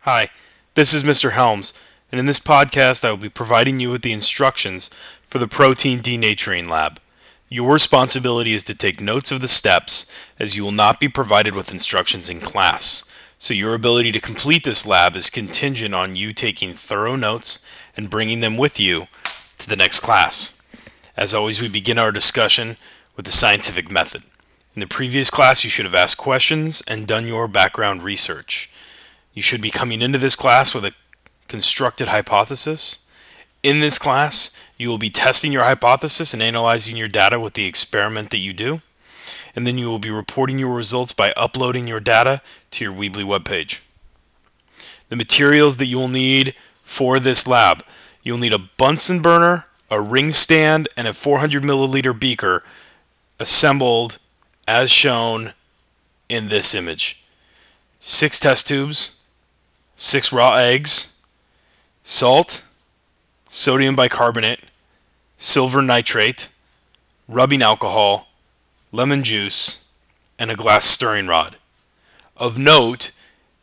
Hi, this is Mr. Helms, and in this podcast I will be providing you with the instructions for the Protein Denaturing Lab. Your responsibility is to take notes of the steps, as you will not be provided with instructions in class, so your ability to complete this lab is contingent on you taking thorough notes and bringing them with you to the next class. As always, we begin our discussion with the scientific method. In the previous class, you should have asked questions and done your background research. You should be coming into this class with a constructed hypothesis. In this class, you will be testing your hypothesis and analyzing your data with the experiment that you do. And then you will be reporting your results by uploading your data to your Weebly webpage. The materials that you will need for this lab: you'll need a Bunsen burner, a ring stand, and a 400 milliliter beaker assembled as shown in this image. 6 test tubes, 6 raw eggs, salt, sodium bicarbonate, silver nitrate, rubbing alcohol, lemon juice, and a glass stirring rod. Of note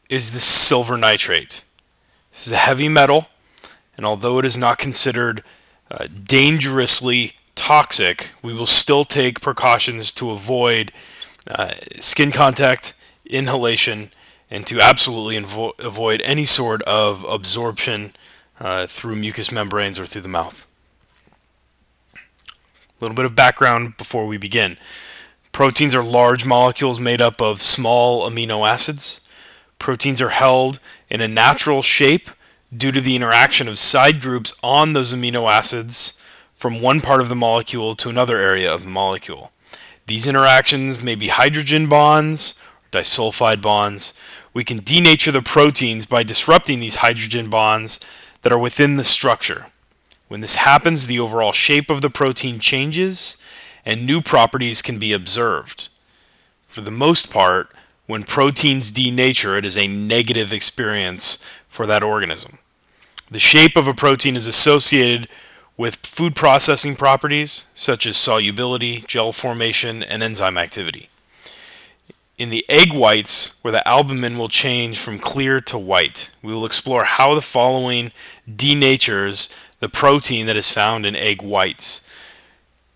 is the silver nitrate. This is a heavy metal, and although it is not considered dangerously toxic, we will still take precautions to avoid skin contact, inhalation, and to absolutely avoid any sort of absorption through mucous membranes or through the mouth. A little bit of background before we begin. Proteins are large molecules made up of small amino acids. Proteins are held in a natural shape due to the interaction of side groups on those amino acids from one part of the molecule to another area of the molecule. These interactions may be hydrogen bonds, or disulfide bonds. We can denature the proteins by disrupting these hydrogen bonds that are within the structure. When this happens, the overall shape of the protein changes and new properties can be observed. For the most part, when proteins denature, it is a negative experience for that organism. The shape of a protein is associated with food processing properties such as solubility, gel formation, and enzyme activity. In the egg whites, where the albumin will change from clear to white, we will explore how the following denatures the protein that is found in egg whites.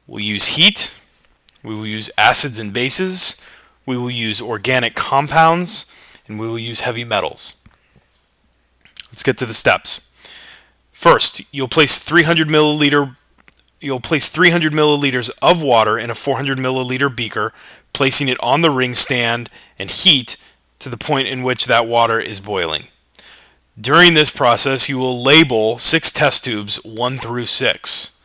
We'll use heat, we will use acids and bases, we will use organic compounds, and we will use heavy metals. Let's get to the steps. First, you'll place 300 milliliters of water in a 400 milliliter beaker, placing it on the ring stand and heat to the point in which that water is boiling. During this process, you will label 6 test tubes 1 through 6.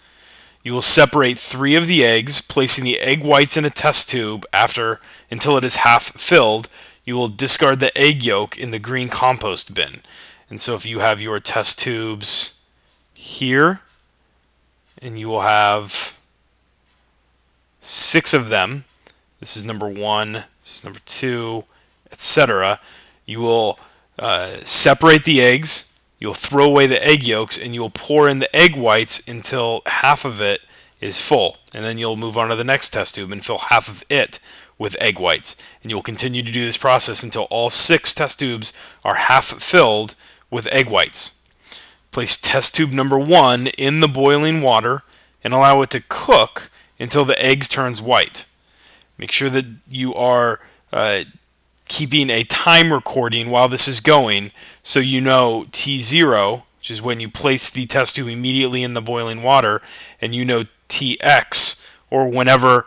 You will separate 3 of the eggs, placing the egg whites in a test tube until it is half filled. You will discard the egg yolk in the green compost bin. And so if you have your test tubes here, and you will have 6 of them. This is number 1, this is number 2, etc. You will separate the eggs, you'll throw away the egg yolks, and you'll pour in the egg whites until half of it is full. And then you'll move on to the next test tube and fill half of it with egg whites. And you'll continue to do this process until all 6 test tubes are half filled with egg whites. Place test tube number 1 in the boiling water and allow it to cook until the eggs turns white. Make sure that you are keeping a time recording while this is going, so you know T0, which is when you place the test tube immediately in the boiling water, and you know TX, or whenever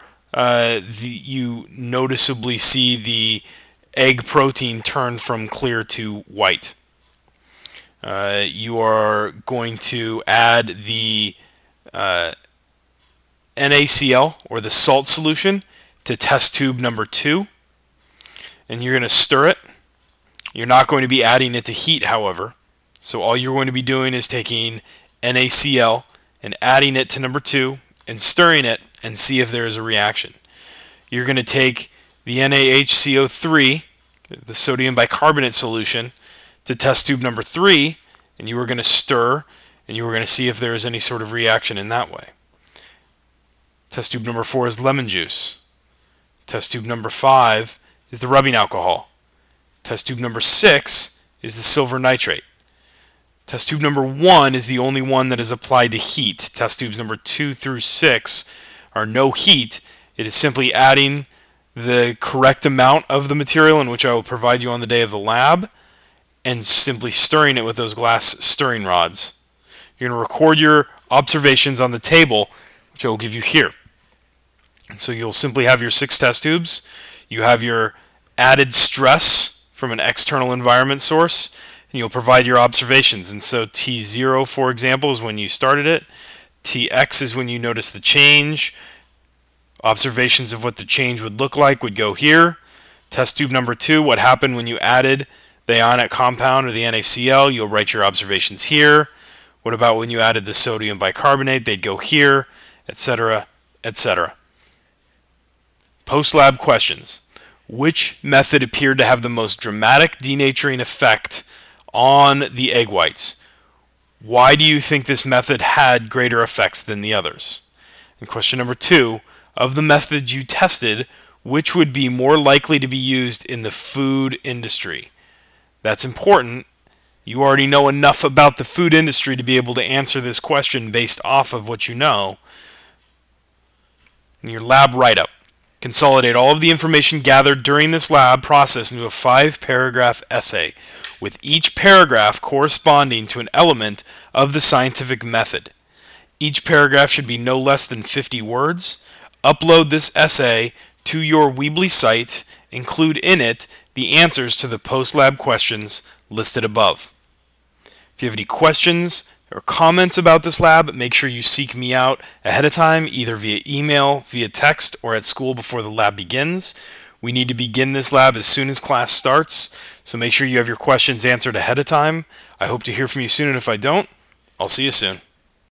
you noticeably see the egg protein turn from clear to white. You are going to add the NaCl, or the salt solution, to test tube number 2, and you're going to stir it. You're not going to be adding it to heat, however. So all you're going to be doing is taking NaCl and adding it to number 2 and stirring it and see if there is a reaction. You're going to take the NaHCO3, the sodium bicarbonate solution, to test tube number 3, and you are going to stir, and you are going to see if there is any sort of reaction in that way. Test tube number 4 is lemon juice. Test tube number 5 is the rubbing alcohol. Test tube number 6 is the silver nitrate. Test tube number 1 is the only one that is applied to heat. Test tubes number 2 through 6 are no heat. It is simply adding the correct amount of the material, in which I will provide you on the day of the lab, and simply stirring it with those glass stirring rods. You're going to record your observations on the table, which I will give you here. And so you'll simply have your 6 test tubes. You have your added stress from an external environment source, and you'll provide your observations. And so T0, for example, is when you started it. Tx is when you notice the change. Observations of what the change would look like would go here. Test tube number 2, what happened when you added the ionic compound or the NaCl, you'll write your observations here. What about when you added the sodium bicarbonate? They'd go here, etc., etc. Post-lab questions. Which method appeared to have the most dramatic denaturing effect on the egg whites? Why do you think this method had greater effects than the others? And question number 2, of the methods you tested, which would be more likely to be used in the food industry? That's important. You already know enough about the food industry to be able to answer this question based off of what you know. In your lab write-up, consolidate all of the information gathered during this lab process into a 5-paragraph essay, with each paragraph corresponding to an element of the scientific method. Each paragraph should be no less than 50 words. Upload this essay to your Weebly site. Include in it the answers to the post-lab questions listed above. If you have any questions or comments about this lab, make sure you seek me out ahead of time, either via email, via text, or at school before the lab begins. We need to begin this lab as soon as class starts, so make sure you have your questions answered ahead of time. I hope to hear from you soon, and if I don't, I'll see you soon.